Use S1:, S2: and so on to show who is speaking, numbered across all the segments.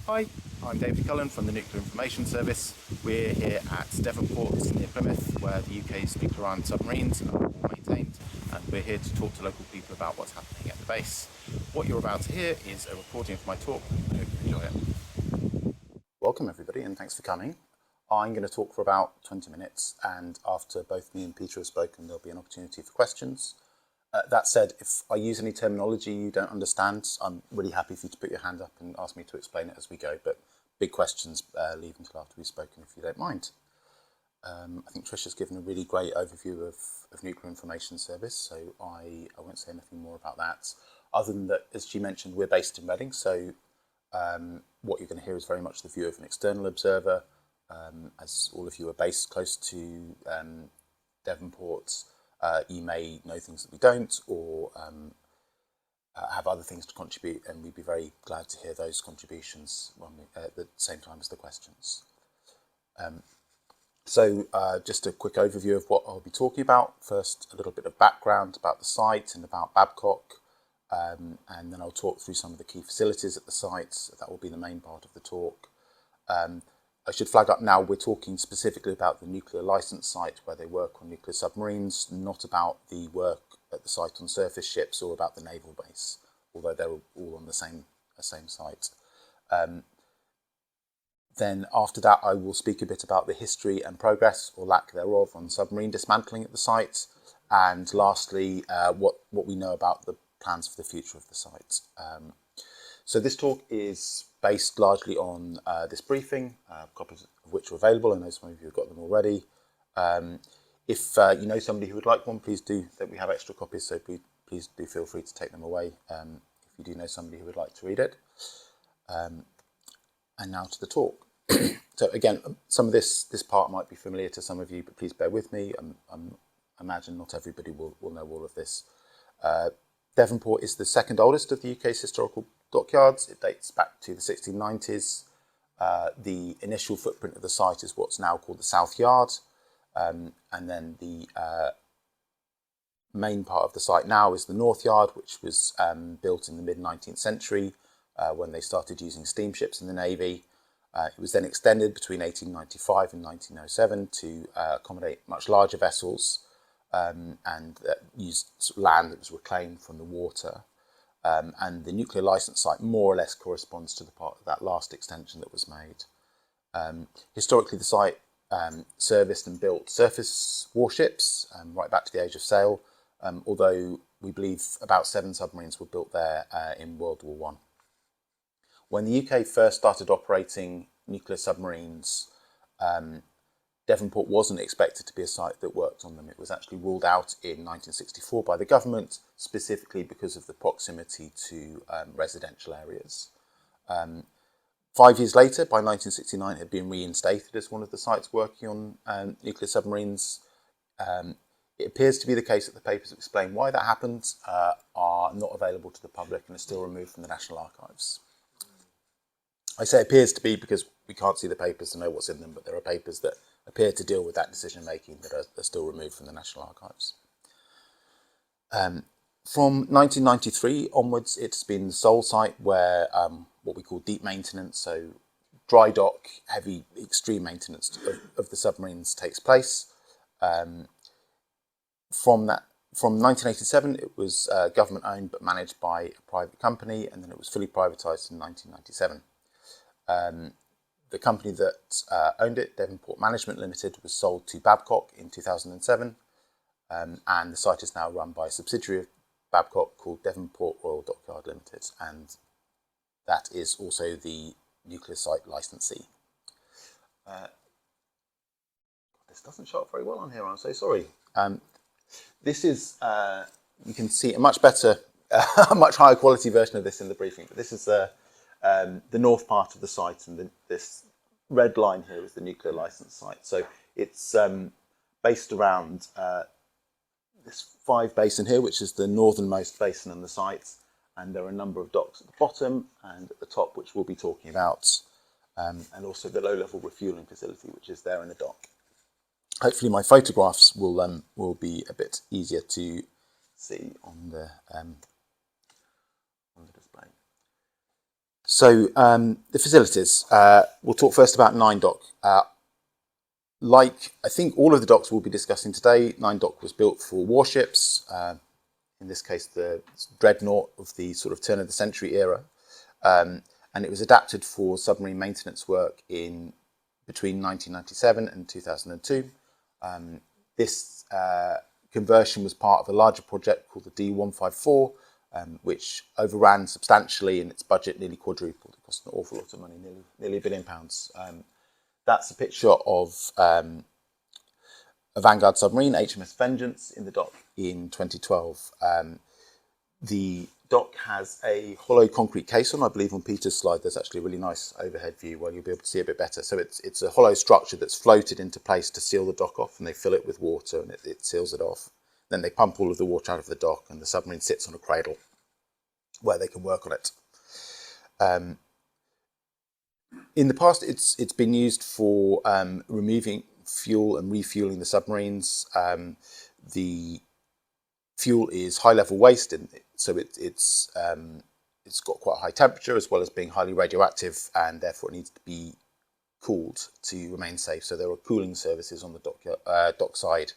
S1: Hi, I'm David Cullen from the Nuclear Information Service. We're here at Devonport near Plymouth, where the UK's nuclear-armed submarines are all maintained, and we're here to talk to local people about what's happening at the base. What you're about to hear is a recording of my talk. I hope you enjoy it. Welcome everybody, and thanks for coming. I'm going to talk for about 20 minutes, and after both me and Peter have spoken, there'll be an opportunity for questions. That said, if I use any terminology you don't understand, I'm really happy for you to put your hand up and ask me to explain it as we go, but big questions leave until after we've spoken if you don't mind. I think Trisha's given a really great overview of Nuclear Information Service, so I won't say anything more about that, other than that, as she mentioned, we're based in Reading, so what you're going to hear is very much the view of an external observer, as all of you are based close to Devonport. You may know things that we don't, or have other things to contribute, and we'd be very glad to hear those contributions at the same time as the questions. So just a quick overview of what I'll be talking about. First, a little bit of background about the site and about Babcock, and then I'll talk through some of the key facilities at the site. That will be the main part of the talk. I should flag up now, we're talking specifically about the nuclear licence site where they work on nuclear submarines, not about the work at the site on surface ships or about the naval base, although they're all on the same site. Then after that, I will speak a bit about the history and progress, or lack thereof, on submarine dismantling at the site. And lastly, what we know about the plans for the future of the site. So this talk is based largely on this briefing, copies of which are available. I know some of you have got them already. If you know somebody who would like one, please do. That we have extra copies, so please do feel free to take them away if you do know somebody who would like to read it. And now to the talk. So again, some of this part might be familiar to some of you, but please bear with me. I imagine not everybody will know all of this. Devonport is the second oldest of the UK's historical dockyards. It dates back to the 1690s. The initial footprint of the site is what's now called the South Yard, and then the main part of the site now is the North Yard, which was built in the mid-19th century when they started using steamships in the Navy. It was then extended between 1895 and 1907 to accommodate much larger vessels and used land that was reclaimed from the water. And the nuclear licence site more or less corresponds to the part of that last extension that was made. Historically, the site serviced and built surface warships right back to the age of sail, although we believe about 7 submarines were built there in World War I. When the UK first started operating nuclear submarines, Devonport wasn't expected to be a site that worked on them. It was actually ruled out in 1964 by the government, specifically because of the proximity to residential areas. 5 years later, by 1969, it had been reinstated as one of the sites working on nuclear submarines. It appears to be the case that the papers that explain why that happened are not available to the public and are still removed from the National Archives. I say appears to be because we can't see the papers to know what's in them, but there are papers that appear to deal with that decision making that are still removed from the National Archives. From 1993 onwards, it's been the sole site where what we call deep maintenance, so dry dock, heavy, extreme maintenance of the submarines takes place. From 1987, it was government owned but managed by a private company, and then it was fully privatised in 1997. The company that owned it, Devonport Management Limited, was sold to Babcock in 2007, and the site is now run by a subsidiary of Babcock called Devonport Royal Dockyard Limited, and that is also the nuclear site licensee. This doesn't show up very well on here, I'm so sorry. This is, you can see a much better, a much higher quality version of this in the briefing, but this is the north part of the site, and this red line here is the nuclear licence site. So it's based around this 5 basin here, which is the northernmost basin on the site, and there are a number of docks at the bottom and at the top, which we'll be talking about, and also the low-level refuelling facility, which is there in the dock. Hopefully my photographs will be a bit easier to see on the display. So the facilities, we'll talk first about 9 Dock. Like I think all of the docks we'll be discussing today, 9 Dock was built for warships, in this case the dreadnought of the sort of turn of the century era, and it was adapted for submarine maintenance work in between 1997 and 2002. This conversion was part of a larger project called the D154, which overran substantially in its budget, nearly quadrupled. It cost an awful lot of money, nearly £1 billion. That's a picture of a Vanguard submarine, HMS Vengeance, in the dock in 2012. The dock has a hollow concrete caisson. I believe on Peter's slide there's actually a really nice overhead view where you'll be able to see it a bit better. So it's a hollow structure that's floated into place to seal the dock off, and they fill it with water and it seals it off. Then they pump all of the water out of the dock and the submarine sits on a cradle where they can work on it. In the past, it's been used for removing fuel and refueling the submarines. The fuel is high-level waste, and so it's got quite a high temperature as well as being highly radioactive, and therefore it needs to be cooled to remain safe. So there are cooling services on the dock side,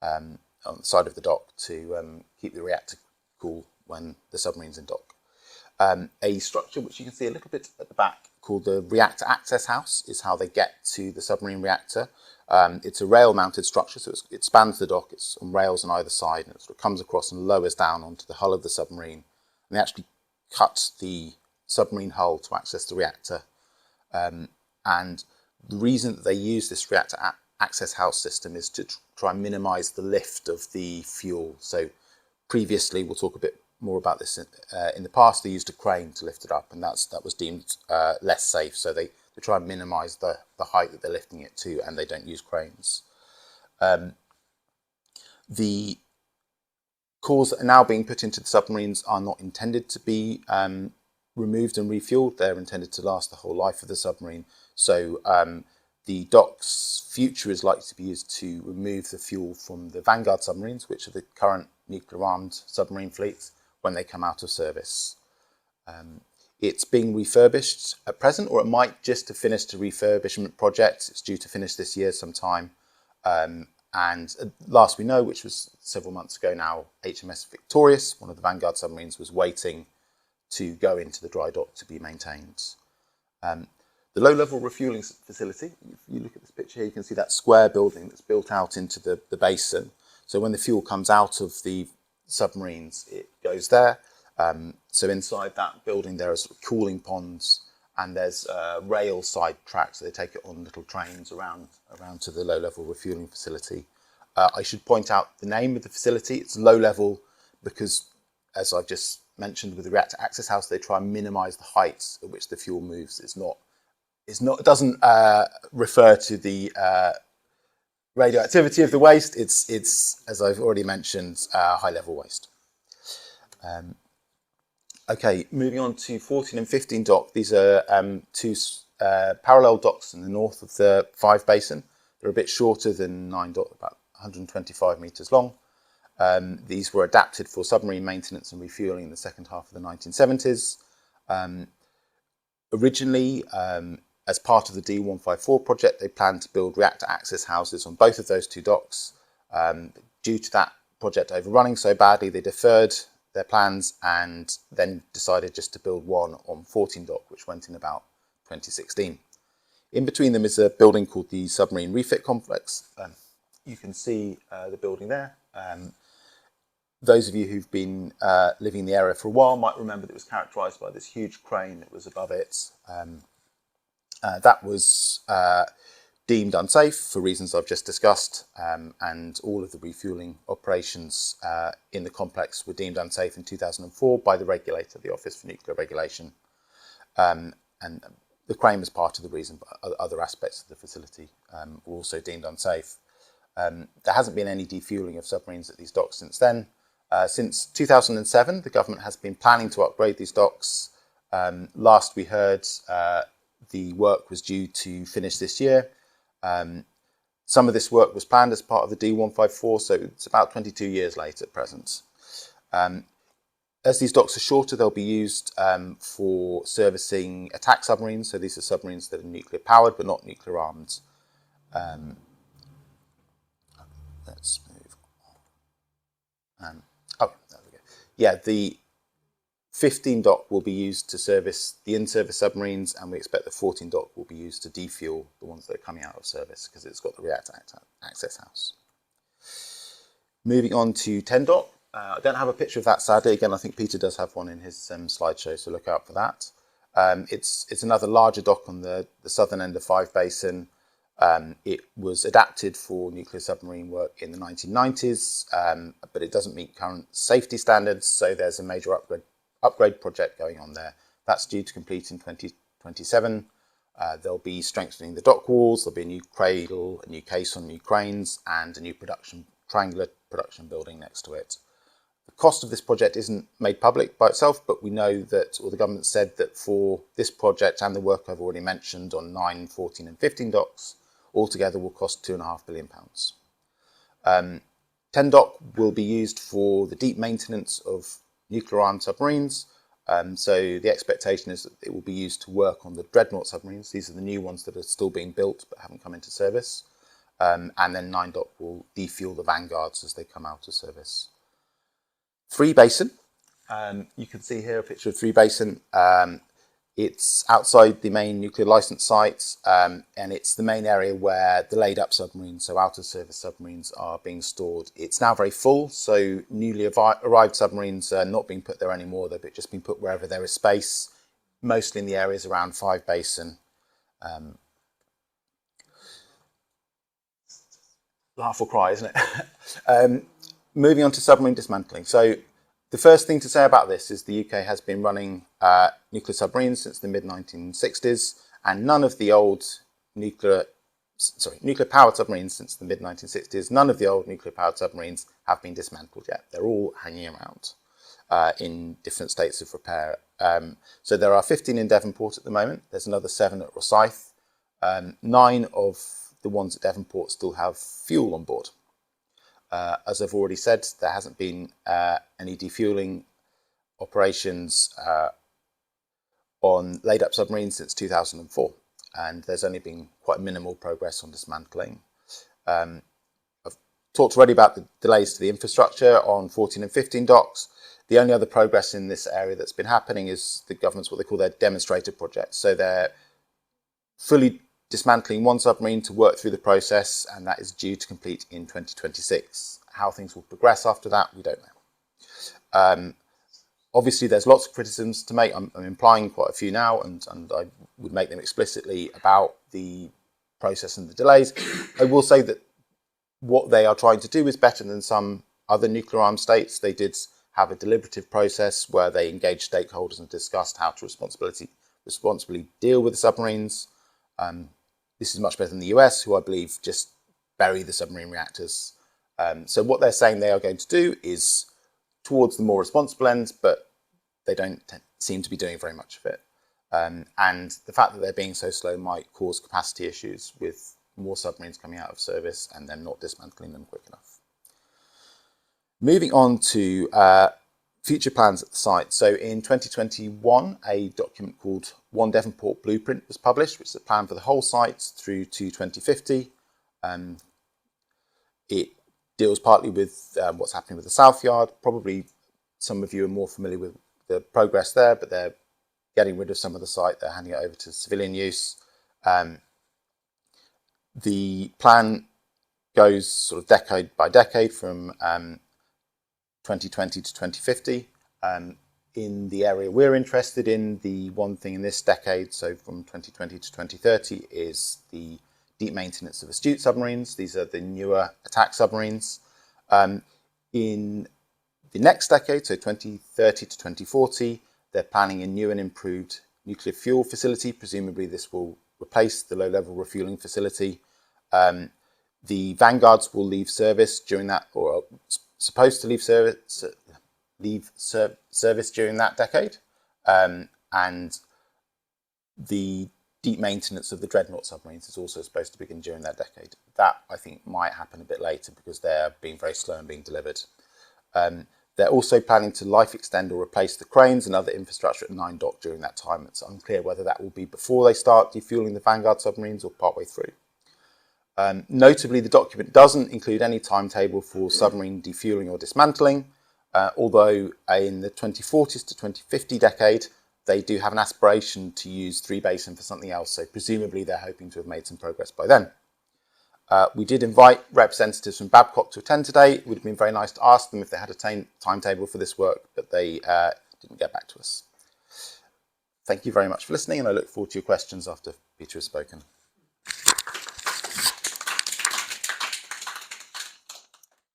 S1: on the side of the dock to keep the reactor cool when the submarine's in dock. A structure which you can see a little bit at the back called the reactor access house is how they get to the submarine reactor. It's a rail mounted structure, so it spans the dock, it's on rails on either side, and it sort of comes across and lowers down onto the hull of the submarine. And they actually cut the submarine hull to access the reactor. And the reason that they use this reactor access house system is to try and minimise the lift of the fuel. So previously, we'll talk a bit more about this in the past, they used a crane to lift it up, and that was deemed less safe. So they try and minimise the height that they're lifting it to, and they don't use cranes. The cores that are now being put into the submarines are not intended to be removed and refueled. They're intended to last the whole life of the submarine. So the dock's future is likely to be used to remove the fuel from the Vanguard submarines, which are the current nuclear-armed submarine fleets, when they come out of service. It's being refurbished at present, or it might just have finished a refurbishment project. It's due to finish this year sometime. And last we know, which was several months ago now, HMS Victorious, one of the Vanguard submarines, was waiting to go into the dry dock to be maintained. The low-level refuelling facility, if you look at this picture here, you can see that square building that's built out into the basin. So when the fuel comes out of the submarines, it goes there. So inside that building there are sort of cooling ponds, and there's rail side tracks, so they take it on little trains around to the low-level refuelling facility. I should point out the name of the facility. It's low-level because, as I've just mentioned with the reactor access house, they try and minimise the heights at which the fuel moves. It doesn't refer to the radioactivity of the waste. It's as I've already mentioned, high-level waste. Okay, moving on to 14 and 15 dock. These are two parallel docks in the north of the Five Basin. They're a bit shorter than 9 dock, about 125 metres long. These were adapted for submarine maintenance and refuelling in the second half of the 1970s. Originally, as part of the D154 project, they planned to build reactor access houses on both of those two docks. Due to that project overrunning so badly, they deferred their plans and then decided just to build one on 14 dock, which went in about 2016. In between them is a building called the Submarine Refit Complex. You can see the building there. Those of you who've been living in the area for a while might remember that it was characterised by this huge crane that was above it. That was deemed unsafe for reasons I've just discussed, and all of the refuelling operations in the complex were deemed unsafe in 2004 by the regulator, the Office for Nuclear Regulation. And the crane was part of the reason, but other aspects of the facility were also deemed unsafe. There hasn't been any defuelling of submarines at these docks since then. Since 2007, the government has been planning to upgrade these docks. Last we heard, the work was due to finish this year. Some of this work was planned as part of the D154, so it's about 22 years late at present. As these docks are shorter, they'll be used for servicing attack submarines. So these are submarines that are nuclear powered but not nuclear armed. Let's move on. Oh, there we go. Yeah, the 15 dock will be used to service the in-service submarines, and we expect the 14 dock will be used to defuel the ones that are coming out of service because it's got the reactor access house. Moving on to 10 dock. I don't have a picture of that, sadly. Again, I think Peter does have one in his slideshow, so look out for that. It's another larger dock on the southern end of Five Basin. It was adapted for nuclear submarine work in the 1990s, but it doesn't meet current safety standards, so there's a major upgrade project going on there. That's due to complete in 2027. They'll be strengthening the dock walls, there'll be a new cradle, a new caisson, new cranes, and a new triangular production building next to it. The cost of this project isn't made public by itself, but we know that, or the government said that for this project and the work I've already mentioned on 9, 14 and 15 docks, altogether will cost £2.5 billion. 10 dock will be used for the deep maintenance of nuclear armed submarines. So the expectation is that it will be used to work on the dreadnought submarines. These are the new ones that are still being built but haven't come into service. And then 9 dock will defuel the vanguards as they come out of service. 3 Basin. You can see here a picture of 3 Basin. It's outside the main nuclear licence site, and it's the main area where the laid up submarines, so out of service submarines, are being stored. It's now very full, so newly arrived submarines are not being put there anymore. They've just been put wherever there is space, mostly in the areas around 5 Basin. Laugh or cry, isn't it? Moving on to submarine dismantling. So the first thing to say about this is the UK has been running nuclear submarines since the mid-1960s, and none of the old nuclear-powered submarines since the mid-1960s, none of the old nuclear-powered submarines have been dismantled yet. They're all hanging around in different states of repair. So there are 15 in Devonport at the moment. There's another 7 at Rosyth. 9 of the ones at Devonport still have fuel on board. As I've already said, there hasn't been any defueling operations on laid-up submarines since 2004, and there's only been quite minimal progress on dismantling. I've talked already about the delays to the infrastructure on 14 and 15 docks. The only other progress in this area that's been happening is the government's what they call their demonstrator project. So they're fully dismantling 1 submarine to work through the process, and that is due to complete in 2026. How things will progress after that, we don't know. Obviously, there's lots of criticisms to make. I'm implying quite a few now, and I would make them explicitly about the process and the delays. I will say that what they are trying to do is better than some other nuclear armed states. They did have a deliberative process where they engaged stakeholders and discussed how to responsibly deal with the submarines. This is much better than the US, who I believe just bury the submarine reactors. So what they're saying they are going to do is towards the more responsible end, but they don't seem to be doing very much of it. And the fact that they're being so slow might cause capacity issues with more submarines coming out of service and them not dismantling them quick enough. Moving on to future plans at the site. So in 2021, a document called One Devonport Blueprint was published, which is a plan for the whole site through to 2050. It deals partly with what's happening with the South Yard. Probably some of you are more familiar with the progress there, but they're getting rid of some of the site. They're handing it over to civilian use. The plan goes sort of decade by decade from 2020 to 2050. In the area we're interested in, the one thing in this decade, so from 2020 to 2030, is the deep maintenance of astute submarines. These are the newer attack submarines. In the next decade, so 2030 to 2040, they're planning a new and improved nuclear fuel facility. Presumably this will replace the low-level refueling facility. The vanguards will leave service during that, or are supposed to leave service during that decade. And the deep maintenance of the dreadnought submarines is also supposed to begin during that decade. That, I think, might happen a bit later because they're being very slow and being delivered. They're also planning to life extend or replace the cranes and other infrastructure at 9 Dock during that time. It's unclear whether that will be before they start defuelling the Vanguard submarines or partway through. Notably, the document doesn't include any timetable for submarine defuelling or dismantling, although in the 2040s to 2050 decade, they do have an aspiration to use 3 Basin for something else, so presumably they're hoping to have made some progress by then. We did invite representatives from Babcock to attend today. It would have been very nice to ask them if they had a timetable for this work, but they didn't get back to us. Thank you very much for listening, and I look forward to your questions after Peter has spoken.